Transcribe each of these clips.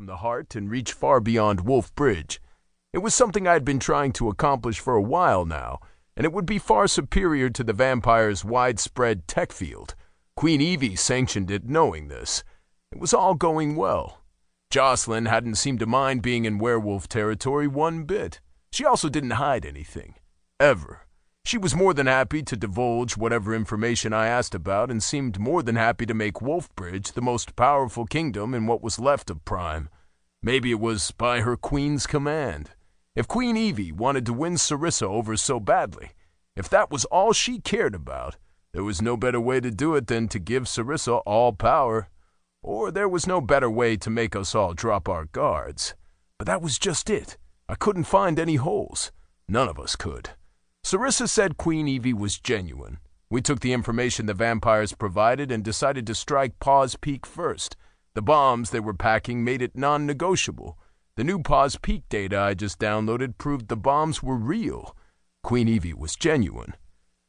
from the heart and reach far beyond Wolf Bridge. It was something I had been trying to accomplish for a while now, and it would be far superior to the vampire's widespread tech field. Queen Evie sanctioned it knowing this. It was all going well. Jocelyn hadn't seemed to mind being in werewolf territory one bit. She also didn't hide anything. Ever. She was more than happy to divulge whatever information I asked about and seemed more than happy to make Wolfbridge the most powerful kingdom in what was left of Prime. Maybe it was by her queen's command. If Queen Evie wanted to win Sarissa over so badly, if that was all she cared about, there was no better way to do it than to give Sarissa all power. Or there was no better way to make us all drop our guards. But that was just it. I couldn't find any holes. None of us could. Sarissa said Queen Evie was genuine. We took the information the vampires provided and decided to strike Paws Peak first. The bombs they were packing made it non-negotiable. The new Paws Peak data I just downloaded proved the bombs were real. Queen Evie was genuine.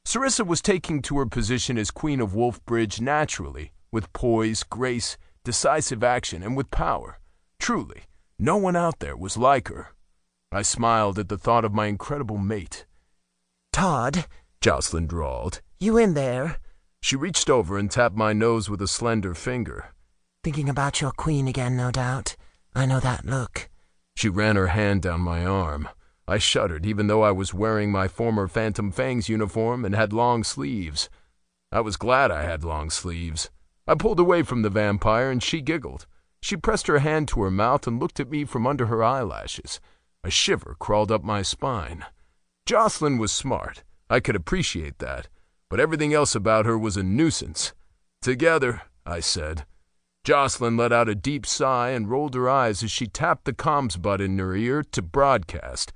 Sarissa was taking to her position as Queen of Wolfbridge naturally, with poise, grace, decisive action, and with power. Truly, no one out there was like her. I smiled at the thought of my incredible mate. "Todd," Jocelyn drawled. "You in there?" She reached over and tapped my nose with a slender finger. "Thinking about your queen again, no doubt. I know that look." She ran her hand down my arm. I shuddered, even though I was wearing my former Phantom Fangs uniform and had long sleeves. I was glad I had long sleeves. I pulled away from the vampire, and she giggled. She pressed her hand to her mouth and looked at me from under her eyelashes. A shiver crawled up my spine. Jocelyn was smart. I could appreciate that. But everything else about her was a nuisance. "Together," I said. Jocelyn let out a deep sigh and rolled her eyes as she tapped the comms button in her ear to broadcast.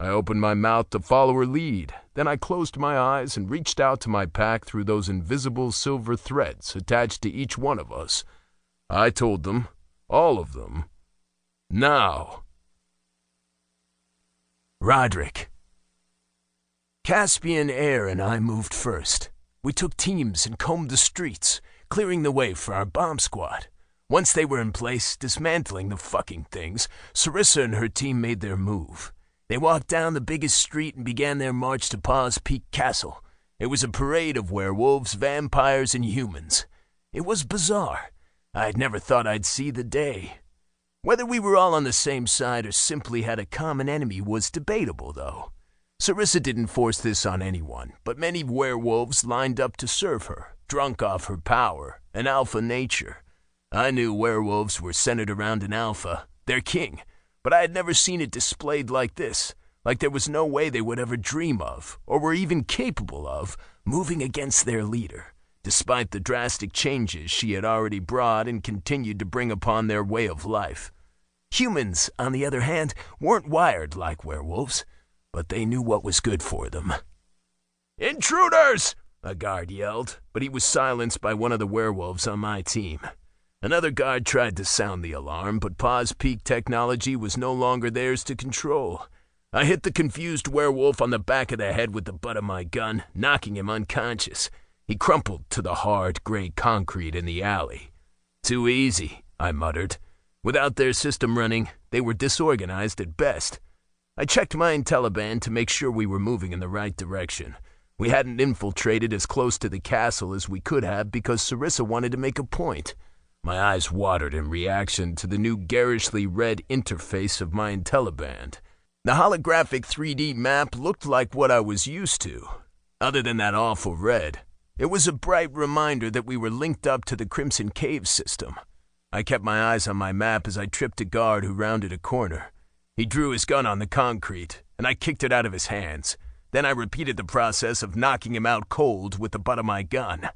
I opened my mouth to follow her lead. Then I closed my eyes and reached out to my pack through those invisible silver threads attached to each one of us. I told them, all of them, now. Roderick. Caspian Air and I moved first. We took teams and combed the streets, clearing the way for our bomb squad. Once they were in place, dismantling the fucking things, Sarissa and her team made their move. They walked down the biggest street and began their march to Paws Peak Castle. It was a parade of werewolves, vampires, and humans. It was bizarre. I had never thought I'd see the day. Whether we were all on the same side or simply had a common enemy was debatable, though. Sarissa didn't force this on anyone, but many werewolves lined up to serve her, drunk off her power and alpha nature. I knew werewolves were centered around an alpha, their king, but I had never seen it displayed like this, like there was no way they would ever dream of, or were even capable of, moving against their leader, despite the drastic changes she had already brought and continued to bring upon their way of life. Humans, on the other hand, weren't wired like werewolves, but they knew what was good for them. "Intruders!" a guard yelled, but he was silenced by one of the werewolves on my team. Another guard tried to sound the alarm, but Paws Peak technology was no longer theirs to control. I hit the confused werewolf on the back of the head with the butt of my gun, knocking him unconscious. He crumpled to the hard, gray concrete in the alley. "Too easy," I muttered. Without their system running, they were disorganized at best. I checked my IntelliBand to make sure we were moving in the right direction. We hadn't infiltrated as close to the castle as we could have because Sarissa wanted to make a point. My eyes watered in reaction to the new garishly red interface of my IntelliBand. The holographic 3D map looked like what I was used to. Other than that awful red, it was a bright reminder that we were linked up to the Crimson Cave system. I kept my eyes on my map as I tripped a guard who rounded a corner. He drew his gun on the concrete, and I kicked it out of his hands. Then I repeated the process of knocking him out cold with the butt of my gun.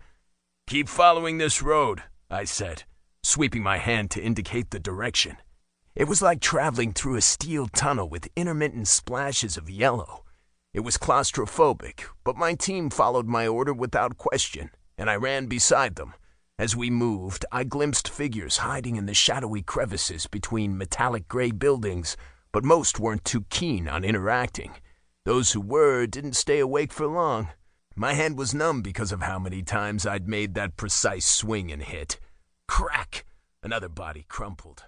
"Keep following this road," I said, sweeping my hand to indicate the direction. It was like traveling through a steel tunnel with intermittent splashes of yellow. It was claustrophobic, but my team followed my order without question, and I ran beside them. As we moved, I glimpsed figures hiding in the shadowy crevices between metallic gray buildings, but most weren't too keen on interacting. Those who were didn't stay awake for long. My hand was numb because of how many times I'd made that precise swing and hit. Crack! Another body crumpled.